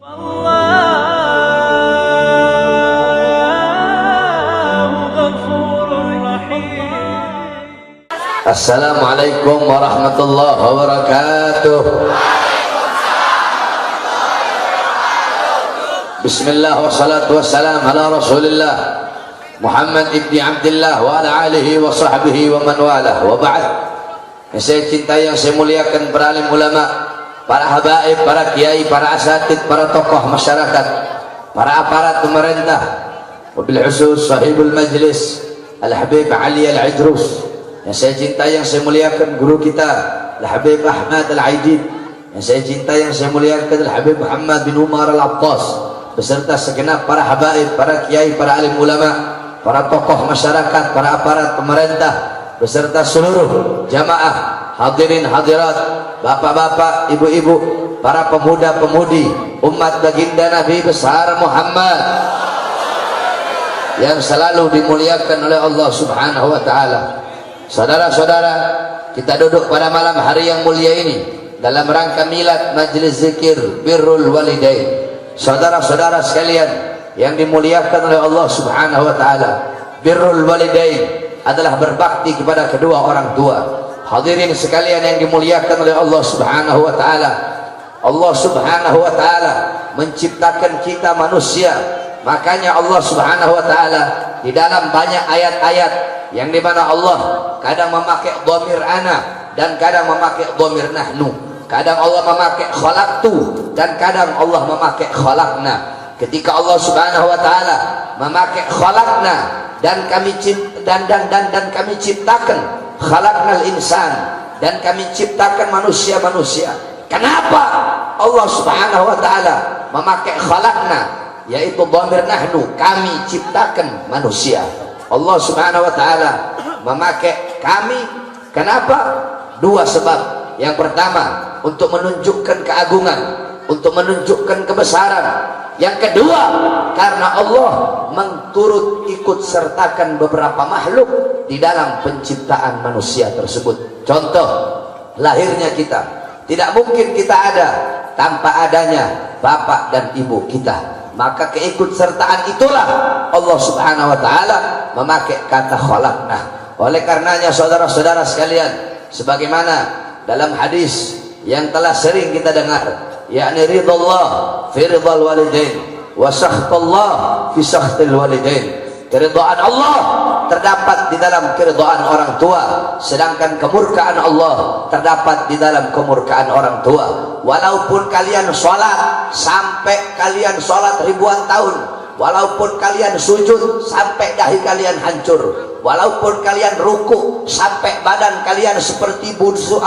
Assalamualaikum warahmatullahi wabarakatuh. Bismillah wassalatu wassalam ala rasulillah Muhammad ibni Abdillah wa ala alihi wa sahbihi wa man walah wa ba'd. Yang saya cintai, yang saya muliakan para alim ulama, para habaib, para kiai, para asatid, para tokoh masyarakat, para aparat pemerintah, wabil khusus sahibul majlis Al-Habib Ali Al-Idrus. Yang saya cintai, yang saya muliakan guru kita Al-Habib Ahmad Al-Aidid. Yang saya cintai, yang saya muliakan Al-Habib Muhammad bin Umar Al-Attas, beserta segenap para habaib, para kiai, para alim ulama, para tokoh masyarakat, para aparat pemerintah, beserta seluruh jamaah hadirin hadirat, bapak-bapak, ibu-ibu, para pemuda-pemudi umat baginda Nabi besar Muhammad yang selalu dimuliakan oleh Allah Subhanahu wa taala. Saudara-saudara, kita duduk pada malam hari yang mulia ini dalam rangka milad majlis zikir birrul walidain. Saudara-saudara sekalian yang dimuliakan oleh Allah Subhanahu wa taala, birrul walidain adalah berbakti kepada kedua orang tua. Hadirin sekalian yang dimuliakan oleh Allah Subhanahu wa taala, Allah Subhanahu wa taala menciptakan kita manusia. Makanya Allah Subhanahu wa taala di dalam banyak ayat-ayat yang dimana Allah kadang memakai dhamir ana dan kadang memakai dhamir nahnu. Kadang Allah memakai khalaqtu dan kadang Allah memakai khalaqna. Ketika Allah Subhanahu wa taala memakai khalaqna dan kami ciptakan, khalaqnal insan, dan kami ciptakan manusia-manusia. Kenapa Allah Subhanahu wa taala memakai khalaqna, yaitu dhamir nahnu, kami ciptakan manusia. Allah Subhanahu wa taala memakai kami, kenapa? Dua sebab. Yang pertama, untuk menunjukkan keagungan, untuk menunjukkan kebesaran. Yang kedua, karena Allah menturut ikut sertakan beberapa makhluk di dalam penciptaan manusia tersebut. Contoh, lahirnya kita. Tidak mungkin kita ada tanpa adanya bapak dan ibu kita. Maka keikutsertaan itulah Allah Subhanahu wa taala memakai kata khalaqna. Oleh karenanya saudara-saudara sekalian, sebagaimana dalam hadis yang telah sering kita dengar, yakni ridallah fi ridal walidain wa sakhtullah fi sakhtil walidain. Keridhaan Allah terdapat di dalam keridhaan orang tua, sedangkan kemurkaan Allah terdapat di dalam kemurkaan orang tua. Walaupun kalian sholat sampai kalian sholat ribuan tahun, walaupun kalian sujud sampai dahi kalian hancur, walaupun kalian ruku sampai badan kalian seperti busur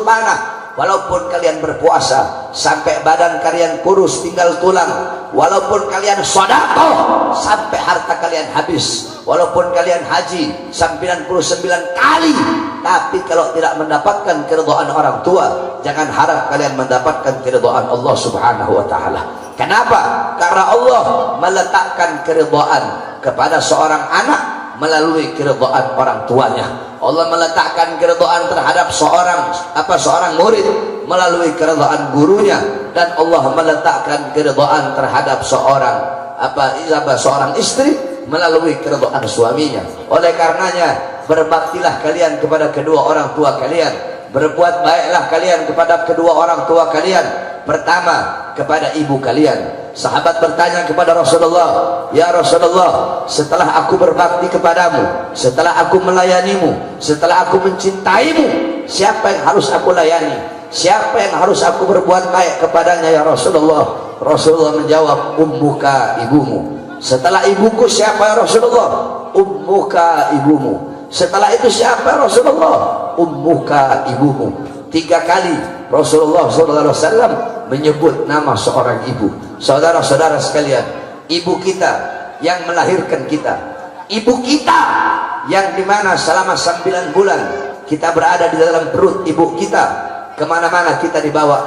panah, walaupun kalian berpuasa sampai badan kalian kurus tinggal tulang, walaupun kalian sedekah sampai harta kalian habis, walaupun kalian haji 99 kali, tapi kalau tidak mendapatkan keridhaan orang tua, jangan harap kalian mendapatkan keridhaan Allah Subhanahu wa taala. Kenapa? Karena Allah meletakkan keridhaan kepada seorang anak melalui keridhaan orang tuanya. Allah meletakkan keridhaan terhadap seorang murid melalui keridhaan gurunya, dan Allah meletakkan keridhaan terhadap seorang istri melalui keridhaan suaminya. Oleh karenanya, berbaktilah kalian kepada kedua orang tua kalian, berbuat baiklah kalian kepada kedua orang tua kalian. Pertama, kepada ibu kalian. Sahabat bertanya kepada Rasulullah, "Ya Rasulullah, setelah aku berbakti kepadamu, setelah aku melayanimu, setelah aku mencintaimu, siapa yang harus aku layani? Siapa yang harus aku berbuat baik kepadanya ya Rasulullah?" Rasulullah menjawab, "Ummuka, ibumu." Setelah ibuku siapa ya Rasulullah? Ummuka, ibumu. Setelah itu siapa ya Rasulullah? Ummuka, ibumu. 3 kali Rasulullah SAW menyebut nama seorang ibu. Saudara-saudara sekalian, ibu kita yang melahirkan kita, ibu kita yang dimana selama 9 bulan kita berada di dalam perut ibu kita, kemana-mana kita dibawa,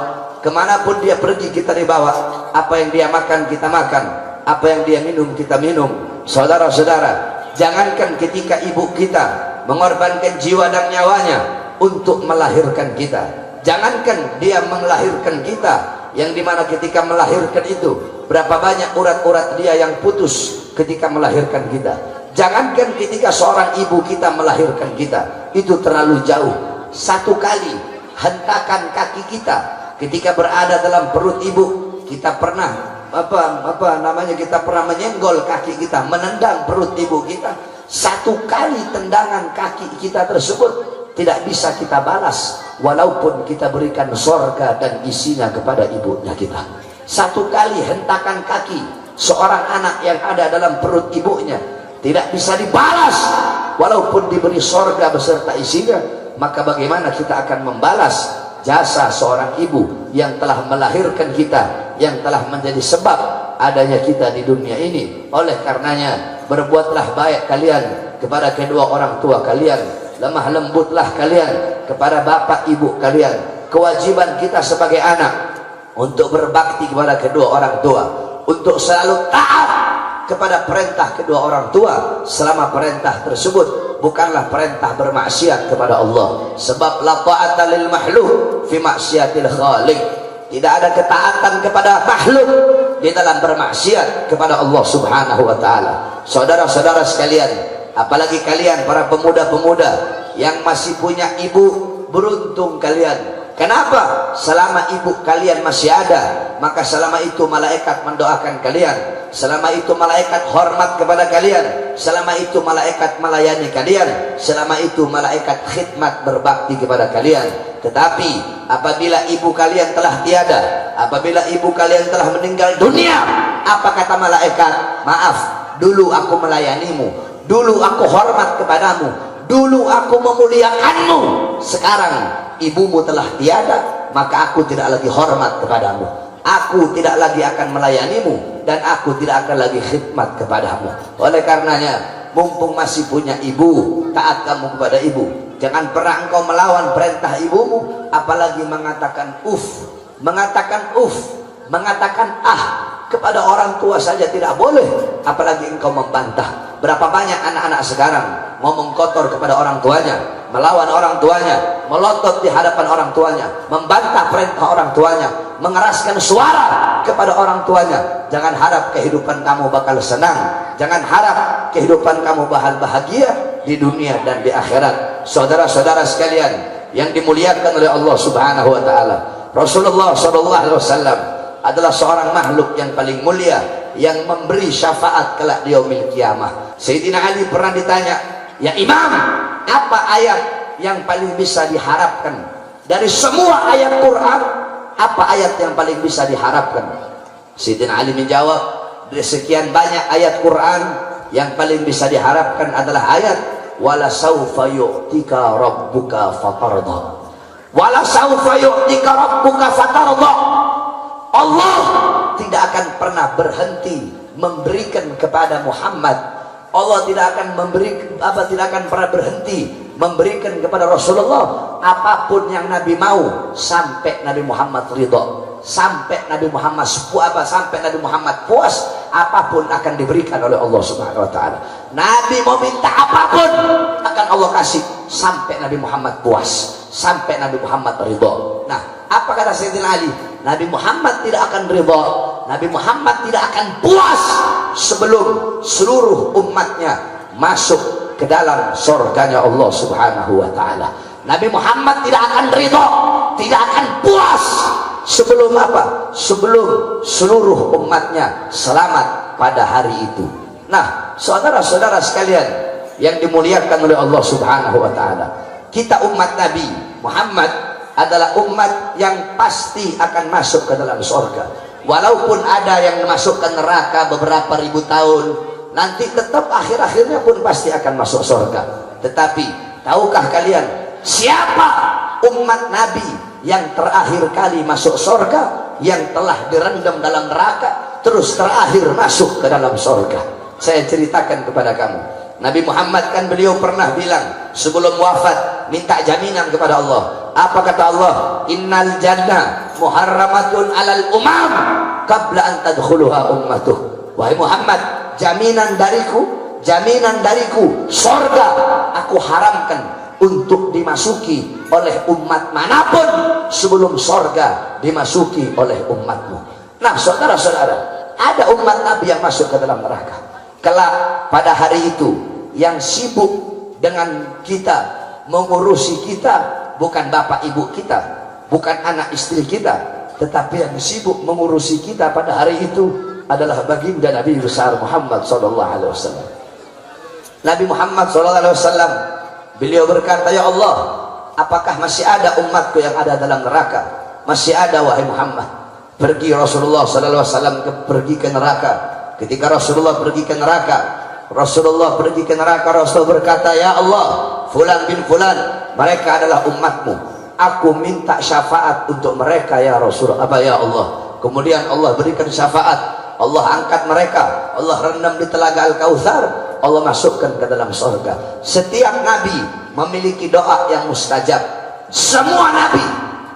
kemanapun dia pergi kita dibawa, apa yang dia makan kita makan, apa yang dia minum kita minum. Saudara-saudara, jangankan ketika ibu kita mengorbankan jiwa dan nyawanya untuk melahirkan kita, jangankan dia melahirkan kita, yang dimana ketika melahirkan itu berapa banyak urat-urat dia yang putus ketika melahirkan kita. Jangankan ketika seorang ibu kita melahirkan kita, itu terlalu jauh. Satu kali hentakan kaki kita ketika berada dalam perut ibu, kita pernah kita pernah menyenggol kaki kita, menendang perut ibu kita. Satu kali tendangan kaki kita tersebut tidak bisa kita balas, walaupun kita berikan sorga dan isinya kepada ibunya kita. Satu kali hentakan kaki seorang anak yang ada dalam perut ibunya tidak bisa dibalas, walaupun diberi sorga beserta isinya. Maka bagaimana kita akan membalas jasa seorang ibu yang telah melahirkan kita, yang telah menjadi sebab adanya kita di dunia ini? Oleh karenanya, berbuatlah baik kalian kepada kedua orang tua kalian, lemah lembutlah kalian kepada bapak ibu kalian. Kewajiban kita sebagai anak untuk berbakti kepada kedua orang tua, untuk selalu taat kepada perintah kedua orang tua selama perintah tersebut bukanlah perintah bermaksiat kepada Allah. Sebab la ta'ata lil makhluk fi maksiatil khaliq. Tidak ada ketaatan kepada makhluk di dalam bermaksiat kepada Allah Subhanahu wa taala. Saudara-saudara sekalian, apalagi kalian para pemuda-pemuda yang masih punya ibu, beruntung kalian. Kenapa? Selama ibu kalian masih ada, maka selama itu malaikat mendoakan kalian, selama itu malaikat hormat kepada kalian, selama itu malaikat melayani kalian, selama itu malaikat khidmat berbakti kepada kalian. Tetapi apabila ibu kalian telah tiada, apabila ibu kalian telah meninggal dunia, apa kata malaikat? Maaf, dulu aku melayanimu, dulu aku hormat kepadamu, dulu aku memuliakanmu. Sekarang ibumu telah tiada, maka aku tidak lagi hormat kepadamu, aku tidak lagi akan melayanimu, dan aku tidak akan lagi khidmat kepadamu. Oleh karenanya, mumpung masih punya ibu, taat kamu kepada ibu. Jangan pernah engkau melawan perintah ibumu, apalagi mengatakan mengatakan mengatakan kepada orang tua saja tidak boleh, apalagi engkau membantah. Berapa banyak anak-anak sekarang ngomong kotor kepada orang tuanya, melawan orang tuanya, melotot di hadapan orang tuanya, membantah perintah orang tuanya, mengeraskan suara kepada orang tuanya. Jangan harap kehidupan kamu bakal senang, jangan harap kehidupan kamu bakal bahagia di dunia dan di akhirat. Saudara-saudara sekalian yang dimuliakan oleh Allah Subhanahu wa taala, Rasulullah sallallahu alaihi wasallam adalah seorang makhluk yang paling mulia, yang memberi syafaat kelak di yaumil qiyamah. Sayyidina Ali pernah ditanya, "Ya Imam, apa ayat yang paling bisa diharapkan dari semua ayat Quran? Apa ayat yang paling bisa diharapkan?" Sayyidina Ali menjawab, "Dari sekian banyak ayat Quran, yang paling bisa diharapkan adalah ayat wala saufa yu'tika rabbuka fatarda." Wala saufa yu'tika rabbuka fatarda. Allah tidak akan pernah berhenti memberikan kepada Muhammad. Allah tidak akan tidak akan pernah berhenti memberikan kepada Rasulullah apapun yang Nabi mau, sampai Nabi Muhammad ridho, sampai Nabi Muhammad sampai Nabi Muhammad puas, apapun akan diberikan oleh Allah Subhanahu wa taala. Nabi mau minta apapun akan Allah kasih, sampai Nabi Muhammad puas, sampai Nabi Muhammad ridho. Nah, apa kata Sayyidina Ali? Nabi Muhammad tidak akan ridha, Nabi Muhammad tidak akan puas sebelum seluruh umatnya masuk ke dalam surganya Allah Subhanahu wa taala. Nabi Muhammad tidak akan ridha, tidak akan puas sebelum apa? Sebelum seluruh umatnya selamat pada hari itu. Nah, saudara-saudara sekalian yang dimuliakan oleh Allah Subhanahu wa taala, kita umat Nabi Muhammad adalah umat yang pasti akan masuk ke dalam surga. Walaupun ada yang masuk ke neraka beberapa ribu tahun, nanti tetap akhir-akhirnya pun pasti akan masuk surga. Tetapi tahukah kalian siapa umat Nabi yang terakhir kali masuk surga, yang telah direndam dalam neraka terus terakhir masuk ke dalam surga? Saya ceritakan kepada kamu. Nabi Muhammad kan beliau pernah bilang sebelum wafat, minta jaminan kepada Allah. Apa kata Allah? Innal jannah muharramatun alal umam qabla an tadkhuluha ummatuh. Wahai Muhammad, jaminan dariku, surga aku haramkan untuk dimasuki oleh umat manapun sebelum sorga dimasuki oleh umatmu. Nah saudara-saudara, ada umat Nabi yang masuk ke dalam neraka. Kelak pada hari itu yang sibuk dengan kita, mengurusi kita, bukan bapak ibu kita, bukan anak istri kita, tetapi yang sibuk mengurusi kita pada hari itu adalah baginda Nabi besar Muhammad SAW. Nabi Muhammad SAW, beliau berkata, ya Allah, apakah masih ada umatku yang ada dalam neraka? Masih ada wahai Muhammad. Pergi Rasulullah SAW pergi ke neraka. Ketika Rasulullah pergi ke neraka, Rasulullah berkata, ya Allah, fulan bin fulan, mereka adalah umatmu, aku minta syafaat untuk mereka ya Rasul, ya Allah. Kemudian Allah berikan syafaat, Allah angkat mereka, Allah rendam di telaga Al-Kautsar, Allah masukkan ke dalam surga. Setiap nabi memiliki doa yang mustajab. Semua nabi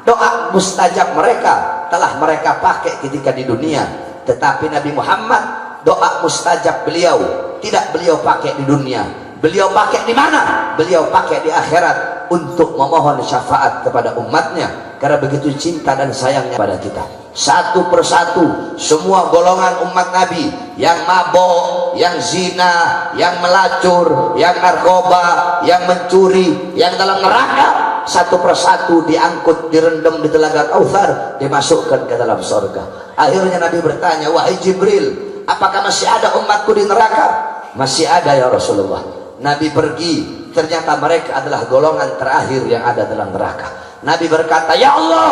doa mustajab mereka telah mereka pakai ketika di dunia, tetapi Nabi Muhammad doa mustajab beliau tidak beliau pakai di dunia. Beliau pakai di mana? Beliau pakai di akhirat untuk memohon syafaat kepada umatnya, karena begitu cinta dan sayangnya pada kita. Satu persatu semua golongan umat Nabi, yang mabok, yang zina, yang melacur, yang narkoba, yang mencuri, yang dalam neraka, satu persatu diangkut, direndam di telaga Kautsar, dimasukkan ke dalam surga. Akhirnya Nabi bertanya, wahai Jibril, apakah masih ada umatku di neraka? Masih ada ya Rasulullah. Nabi pergi, ternyata mereka adalah golongan terakhir yang ada dalam neraka. Nabi berkata, ya Allah,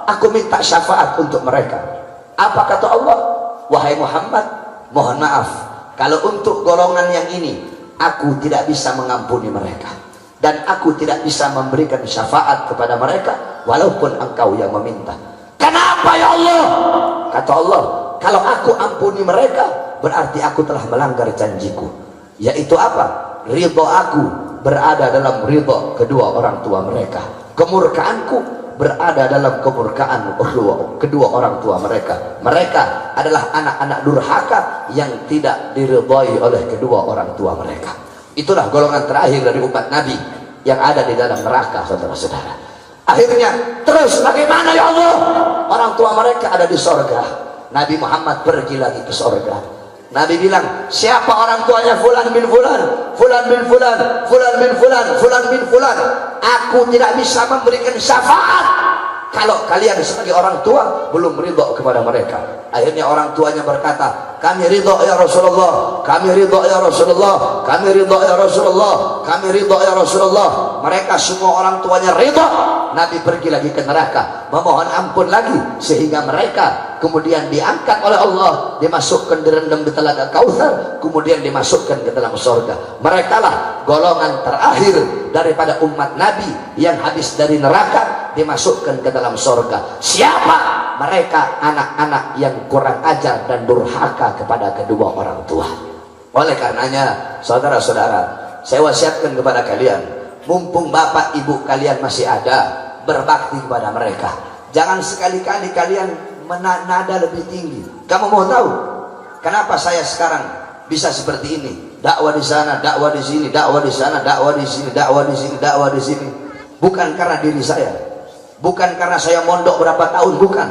aku minta syafaat untuk mereka. Apa kata Allah? Wahai Muhammad, mohon maaf, kalau untuk golongan yang ini aku tidak bisa mengampuni mereka, dan aku tidak bisa memberikan syafaat kepada mereka walaupun engkau yang meminta. Kenapa ya Allah? Kata Allah, kalau aku ampuni mereka berarti aku telah melanggar janjiku, yaitu apa? Ridho aku berada dalam ridho kedua orang tua mereka, kemurkaanku berada dalam kemurkaan kedua orang tua mereka. Mereka adalah anak-anak durhaka yang tidak diridhoi oleh kedua orang tua mereka. Itulah golongan terakhir dari umat Nabi yang ada di dalam neraka, saudara-saudara. Akhirnya terus bagaimana ya Allah? Orang tua mereka ada di sorga. Nabi Muhammad pergi lagi ke sorga. Nabi bilang, siapa orang tuanya fulan bin fulan, fulan bin fulan, fulan bin fulan, fulan bin fulan, aku tidak bisa memberikan syafaat kalau kalian sebagai orang tua belum ridho kepada mereka. Akhirnya orang tuanya berkata, kami ridho ya Rasulullah, kami ridho ya Rasulullah, kami ridho ya Rasulullah, kami ridho ya Rasulullah. Mereka semua orang tuanya ridho. Nabi pergi lagi ke neraka, memohon ampun lagi, sehingga mereka kemudian diangkat oleh Allah, dimasukkan, direndam di telaga Kautsar, kemudian dimasukkan ke dalam surga. Mereka lah golongan terakhir daripada umat Nabi yang habis dari neraka dimasukkan ke dalam surga. Siapa? Mereka anak-anak yang kurang ajar dan durhaka kepada kedua orang tua. Oleh karenanya, saudara-saudara, saya wasiatkan kepada kalian, mumpung bapak ibu kalian masih ada, berbakti kepada mereka. Jangan sekali-kali kalian menada lebih tinggi. Kamu mau tahu kenapa saya sekarang bisa seperti ini? Dakwah di sana, dakwah di sini, dakwah di sana, dakwah di sini, dakwah di sini, dakwah di sini. Bukan karena diri saya, bukan karena saya mondok berapa tahun, bukan.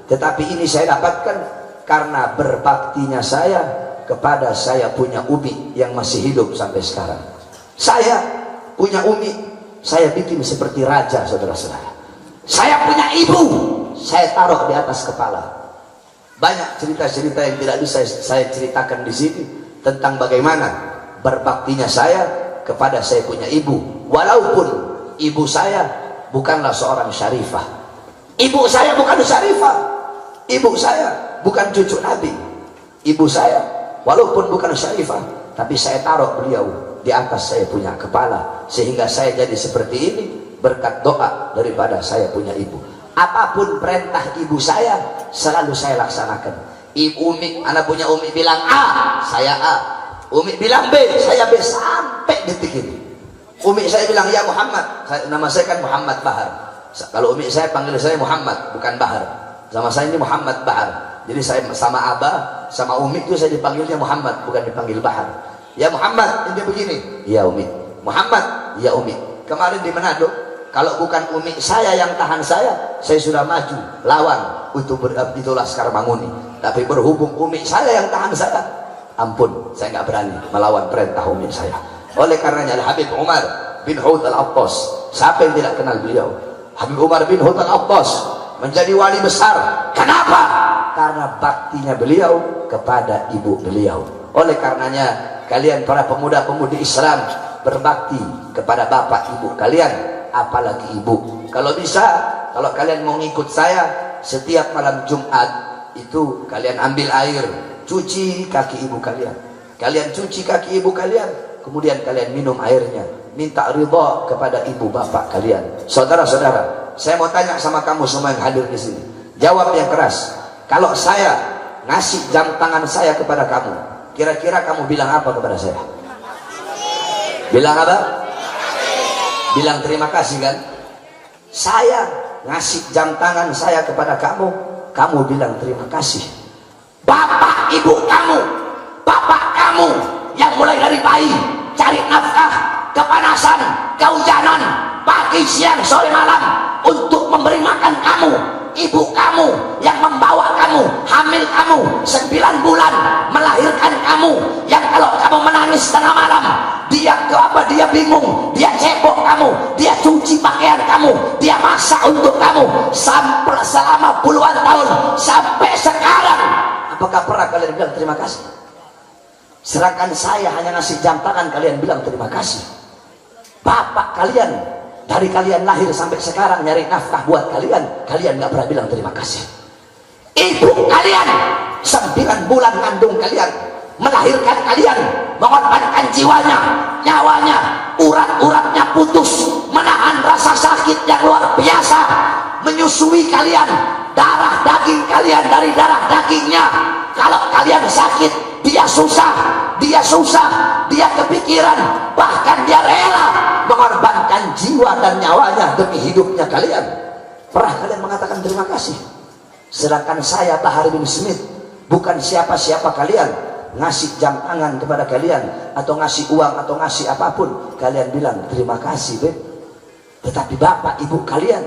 Tetapi ini saya dapatkan karena berbaktinya saya kepada saya punya umi yang masih hidup sampai sekarang. Saya punya umi, saya bikin seperti raja, saudara-saudara. Saya punya ibu, saya taruh di atas kepala. Banyak cerita-cerita yang tidak bisa saya ceritakan di sini tentang bagaimana berbaktinya saya kepada saya punya ibu. Walaupun ibu saya bukanlah seorang syarifah, ibu saya bukan syarifah, ibu saya bukan cucu Nabi. Ibu saya walaupun bukan syarifah, tapi saya taruh beliau di atas saya punya kepala, sehingga saya jadi seperti ini berkat doa daripada saya punya ibu. Apapun perintah ibu saya selalu saya laksanakan. Ibu Umi, anak punya Umi bilang A, saya A. Umi bilang B, saya B, sampai detik ini. Umi saya bilang ya Muhammad, nama saya kan Muhammad Bahar. Kalau Umi saya panggil saya Muhammad, bukan Bahar. Sama saya ini Muhammad Bahar. Jadi saya sama Abah, sama Umi itu saya dipanggilnya Muhammad, bukan dipanggil Bahar. Ya Muhammad, ini begini. Ya Umi. Muhammad, ya Umi. kemarin di Manado. Kalau bukan umi saya yang tahan saya sudah maju lawan untuk itu Laskar Manguni. Tapi berhubung umi saya yang tahan saya, ampun, saya nggak berani melawan perintah umi saya. Oleh karenanya Habib Umar bin Hud al-Attas, siapa yang tidak kenal beliau? Habib Umar bin Hud al-Attas menjadi wali besar. Kenapa? Karena baktinya beliau kepada ibu beliau. Oleh karenanya kalian para pemuda-pemudi Islam berbakti kepada bapak ibu kalian, apalagi ibu. Kalau bisa, kalau kalian mau ngikut saya, setiap malam Jumat itu kalian ambil air, cuci kaki ibu kalian. Kalian cuci kaki ibu kalian, kemudian kalian minum airnya, minta ridha kepada ibu bapak kalian. Saudara-saudara, saya mau tanya sama kamu semua yang hadir di sini, jawab yang keras. Kalau saya ngasih jam tangan saya kepada kamu, kira-kira kamu bilang apa kepada saya? Bilang apa? Bilang terima kasih kan? Saya ngasih jam tangan saya kepada kamu, kamu bilang terima kasih. Bapak ibu kamu, bapak kamu yang mulai dari bayi cari nafkah, kepanasan, kehujanan, pagi, siang, sore, malam untuk memberi makan kamu. Ibu kamu yang membawa kamu, hamil kamu 9 bulan, melahirkan kamu, yang kalau kamu menangis tengah malam, dia bingung, dia cebok kamu, dia cuci pakaian kamu, dia masak untuk kamu sampai selama puluhan tahun sampai sekarang. Apakah pernah kalian bilang terima kasih? Sedangkan saya hanya ngasih jam tangan, kalian bilang terima kasih. Bapak kalian dari kalian lahir sampai sekarang nyari nafkah buat kalian, kalian nggak pernah bilang terima kasih. Ibu kalian 9 bulan ngandung kalian, melahirkan kalian, mengorbankan jiwanya, nyawanya, urat-uratnya putus, menahan rasa sakit yang luar biasa, menyusui kalian, darah daging kalian dari darah dagingnya. Kalau kalian sakit, dia susah, dia kepikiran, bahkan dia rela mengorbankan jiwa dan nyawanya demi hidupnya kalian. Pernah kalian mengatakan terima kasih? Sedangkan saya Bahar bin Smith bukan siapa-siapa kalian, ngasih jam tangan kepada kalian atau ngasih uang atau ngasih apapun, kalian bilang terima kasih, Beb. Tetapi bapak ibu kalian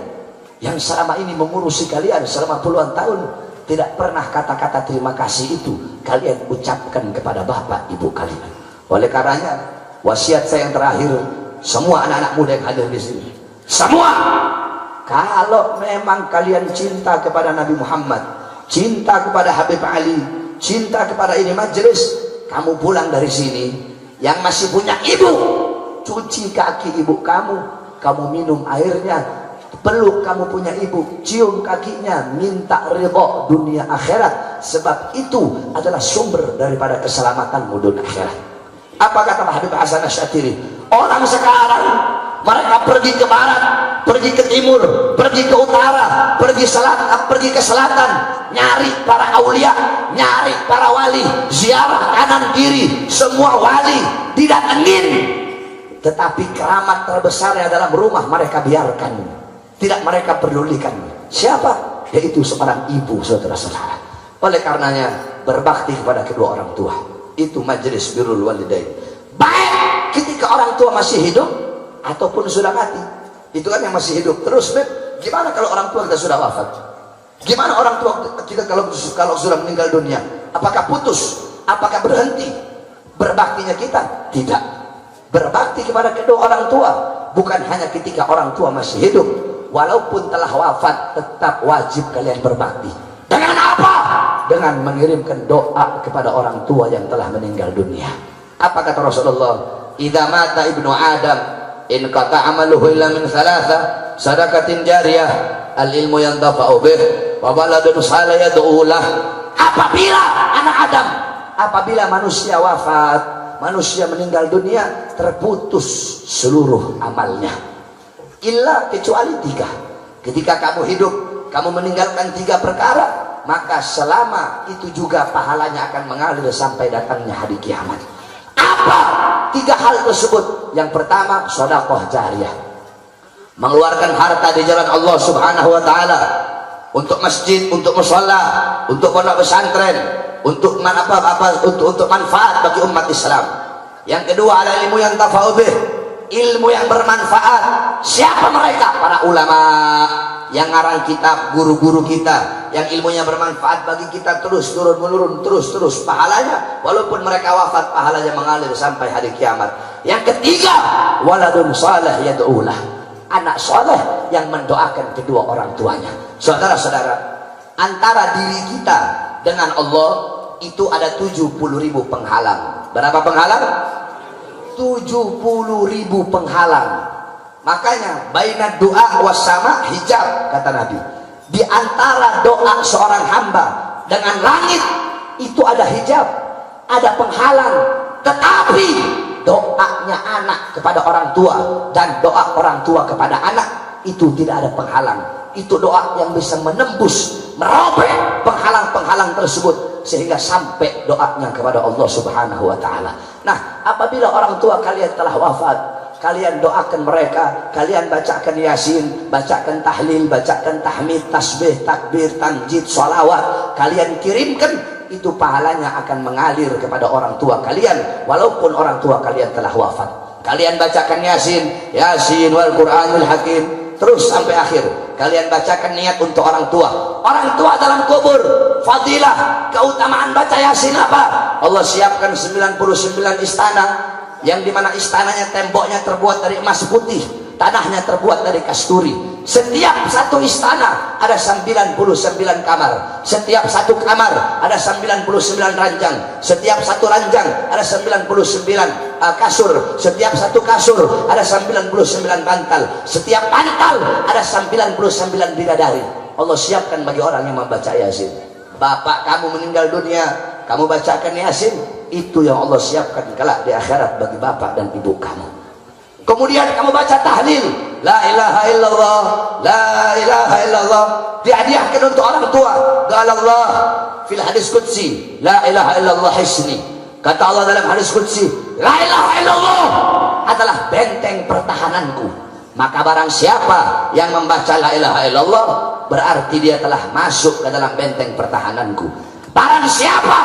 yang selama ini mengurusi kalian selama puluhan tahun, tidak pernah kata-kata terima kasih itu kalian ucapkan kepada bapak ibu kalian. Oleh karenanya wasiat saya yang terakhir, semua anak-anak muda yang hadir di sini, semua, kalau memang kalian cinta kepada Nabi Muhammad, cinta kepada Habib Ali, cinta kepada ini majelis, kamu pulang dari sini, yang masih punya ibu, cuci kaki ibu kamu minum airnya, peluk kamu punya ibu, cium kakinya, minta ridha dunia akhirat, sebab itu adalah sumber daripada keselamatanmu dunia akhirat. Apa kata Habib Hasan Asy'atiri? Orang sekarang mereka pergi ke barat, pergi ke timur, pergi ke utara, pergi ke selatan, nyari para aulia, nyari para wali, ziarah kanan kiri, semua wali didatengin. Tetapi keramat terbesarnya dalam rumah mereka biarkan, tidak mereka pedulikan. Siapa? Yaitu seorang ibu, saudara-saudara. Oleh karenanya berbakti kepada kedua orang tua, itu majelis birrul walidain. Baik ketika orang tua masih hidup ataupun sudah mati. Itu kan yang masih hidup. Terus Beb, gimana kalau orang tua kita sudah wafat? Gimana orang tua kita kalau sudah meninggal dunia? Apakah putus? Apakah berhenti berbaktinya kita? Tidak. Berbakti kepada kedua orang tua bukan hanya ketika orang tua masih hidup, walaupun telah wafat tetap wajib kalian berbakti. Dengan apa? Dengan mengirimkan doa kepada orang tua yang telah meninggal dunia. Apa kata Rasulullah? Idza mata ibnu Adam in qata amaluhu illa min thalatha, sadaqatin jariyah, al ilmu yantafa'u bih, wa waladun salih yad'u lah. Apabila manusia wafat, manusia meninggal dunia, terputus seluruh amalnya. Illa, kecuali 3. Ketika kamu hidup, kamu meninggalkan 3 perkara, maka selama itu juga pahalanya akan mengalir sampai datangnya hari kiamat. Apa 3 hal tersebut? Yang pertama, sedekah jariyah, mengeluarkan harta di jalan Allah Subhanahu wa taala, untuk masjid, untuk mushola, untuk pondok pesantren, untuk manfaat bagi umat Islam. Yang kedua, ala ilmu yang tafa'u bih, ilmu yang bermanfaat. Siapa mereka? Para ulama yang ngarang kitab, guru-guru kita yang ilmunya bermanfaat bagi kita, terus turun menurun, terus pahalanya walaupun mereka wafat, pahalanya mengalir sampai hari kiamat. Yang ketiga, waladun saleh yad'ulah, anak soleh yang mendoakan kedua orang tuanya. Saudara-saudara, antara diri kita dengan Allah itu ada 70.000 penghalang. Berapa penghalang? 70.000 penghalang. Makanya baina doa wasama hijab, kata Nabi. Di antara doa seorang hamba dengan langit itu ada hijab, ada penghalang. Tetapi doanya anak kepada orang tua dan doa orang tua kepada anak itu tidak ada penghalang. Itu doa yang bisa menembus, merobek penghalang-penghalang tersebut sehingga sampai doanya kepada Allah Subhanahu wa taala. Nah, apabila orang tua kalian telah wafat, kalian doakan mereka, kalian bacakan yasin, bacakan tahlil, bacakan tahmid, tasbih, takbir, tanjid, sholawat, kalian kirimkan, itu pahalanya akan mengalir kepada orang tua kalian walaupun orang tua kalian telah wafat. Kalian bacakan yasin, yasin wal Qur'anul Hakim, terus sampai akhir kalian bacakan niat untuk orang tua. Orang tua dalam kubur, fadilah, keutamaan baca yasin apa? Allah siapkan 99 istana, yang dimana istananya temboknya terbuat dari emas putih, tanahnya terbuat dari kasturi. Setiap satu istana ada 99 kamar, setiap satu kamar ada 99 ranjang, setiap satu ranjang ada 99 kasur, setiap satu kasur ada 99 bantal, setiap bantal ada 99 bidadari. Allah siapkan bagi orang yang membaca yasin. Bapak kamu meninggal dunia, kamu bacakan yasin, itu yang Allah siapkan kelak di akhirat bagi bapak dan ibu kamu. Kemudian kamu baca tahlil, la ilaha illallah, la ilaha illallah, dihadiahkan untuk orang tua. Qala Allah fil hadis qudsi, la ilaha illallah hisni. Kata Allah dalam hadis qudsi, la ilaha illallah adalah benteng pertahananku. Maka barang siapa yang membaca la ilaha illallah, berarti dia telah masuk ke dalam benteng pertahananku. Barang siapa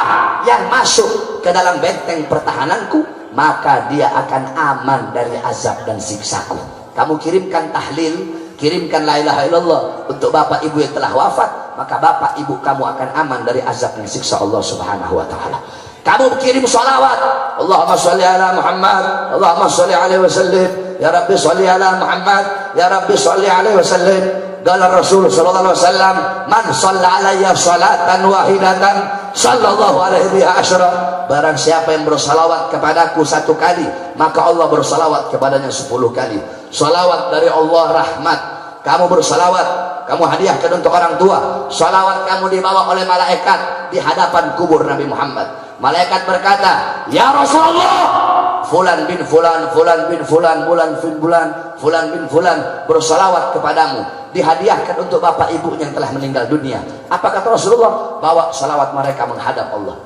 yang masuk ke dalam benteng pertahananku, maka dia akan aman dari azab dan siksaku. Kamu kirimkan tahlil, kirimkan la ilaha illallah untuk bapak ibu yang telah wafat, maka bapak ibu kamu akan aman dari azab dan siksa Allah Subhanahu wa taala. Kamu kirim salawat, Allahumma sholli ala Muhammad, Allahumma sholli alaihi wasallim, ya Rabbi sholli ala Muhammad, ya Rabbi sholli alaihi wasallim. Qala Rasul sallallahu alaihi wasallam, man shalla alayya salatan wahidatan sallallahu alaihi biha asyra. Barang siapa yang bersalawat kepadaku satu kali, maka Allah bersalawat kepadanya 10 kali. Salawat dari Allah rahmat. Kamu bersalawat, kamu hadiahkan untuk orang tua. Salawat kamu dibawa oleh malaikat di hadapan kubur Nabi Muhammad. Malaikat berkata, ya Rasulullah, fulan bin fulan, fulan bin fulan, fulan bin fulan, fulan bin fulan bersalawat kepadamu, dihadiahkan untuk bapak ibunya yang telah meninggal dunia. Apa kata Rasulullah? Bawa salawat mereka menghadap Allah.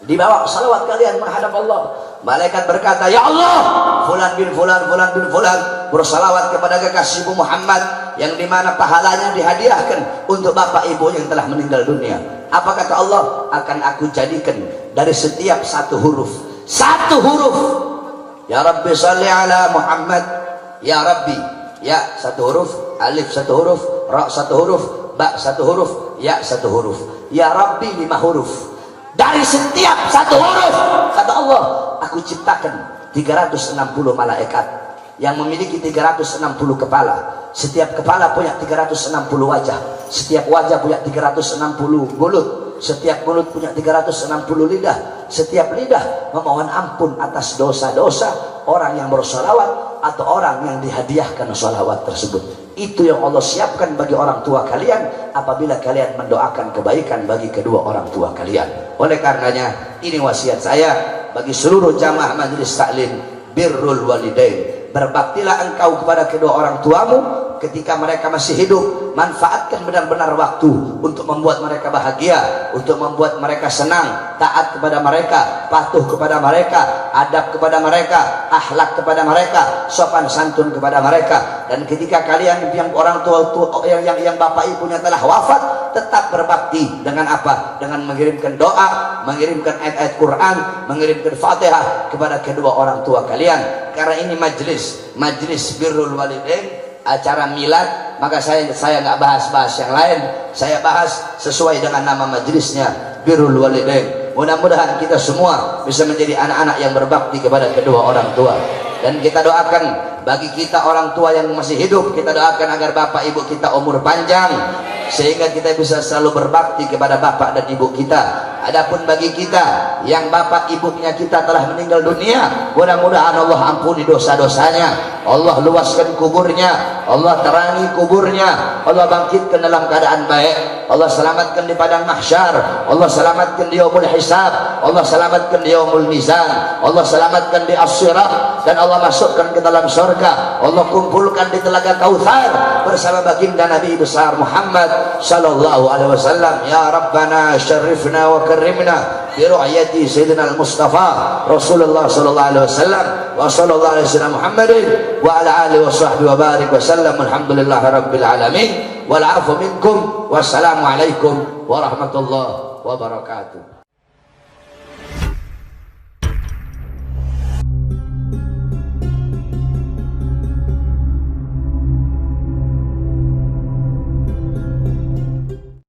Dibawa salawat kalian menghadap Allah. Malaikat berkata, ya Allah, fulan bin fulan, fulan bin fulan bersalawat kepada kekasihmu Muhammad, yang dimana pahalanya dihadiahkan untuk bapak ibu yang telah meninggal dunia. Apa kata Allah? Akan aku jadikan dari setiap satu huruf, ya Rabbi salli ala Muhammad, ya Rabbi, ya satu huruf, alif satu huruf, ra satu huruf, ba satu huruf, ya satu huruf, ya Rabbi 5 huruf. Dari setiap satu huruf, kata Allah, aku ciptakan 360 malaikat yang memiliki 360 kepala. Setiap kepala punya 360 wajah, setiap wajah punya 360 mulut, setiap mulut punya 360 lidah, setiap lidah memohon ampun atas dosa-dosa orang yang bersolawat atau orang yang dihadiahkan solawat tersebut. Itu yang Allah siapkan bagi orang tua kalian apabila kalian mendoakan kebaikan bagi kedua orang tua kalian. Oleh karenanya, ini wasiat saya bagi seluruh jamaah majelis taklim, birrul walidain. Berbaktilah engkau kepada kedua orang tuamu ketika mereka masih hidup, manfaatkan benar-benar waktu untuk membuat mereka bahagia, untuk membuat mereka senang, taat kepada mereka, patuh kepada mereka, adab kepada mereka, akhlak kepada mereka, sopan santun kepada mereka. Dan ketika kalian yang orang tua yang bapak ibunya telah wafat, tetap berbakti dengan apa? Dengan mengirimkan doa, mengirimkan ayat-ayat Quran, mengirimkan Fatihah kepada kedua orang tua kalian. Karena ini majlis birrul walidain, acara milad, maka saya nggak bahas yang lain. Saya bahas sesuai dengan nama majlisnya, birrul walidain. Mudah-mudahan kita semua bisa menjadi anak-anak yang berbakti kepada kedua orang tua. Dan kita doakan bagi kita orang tua yang masih hidup, kita doakan agar bapak ibu kita umur panjang, sehingga kita bisa selalu berbakti kepada bapak dan ibu kita. Adapun bagi kita yang bapak ibunya kita telah meninggal dunia, mudah-mudahan Allah ampuni dosa-dosanya, Allah luaskan kuburnya, Allah terangi kuburnya, Allah bangkitkan dalam keadaan baik, Allah selamatkan di padang mahsyar, Allah selamatkan di yaumul hisab, Allah selamatkan di yaumul mizan, Allah selamatkan di as-sirat, dan Allah masukkan ke dalam surga, Allah kumpulkan di telaga Kautsar bersama baginda Nabi besar Muhammad sallallahu alaihi wasallam. Ya Rabbana syarifna wa karimna bi ru'yati sayyidina al-Mustafa Rasulullah sallallahu alaihi wasallam wa sallallahu alaihi wasallam Muhammadin wa ala alihi wa sahbihi wa barik wa sallam. Alhamdulillahi rabbil alamin wal 'afu minkum wassalamu alaikum warahmatullahi wabarakatuh.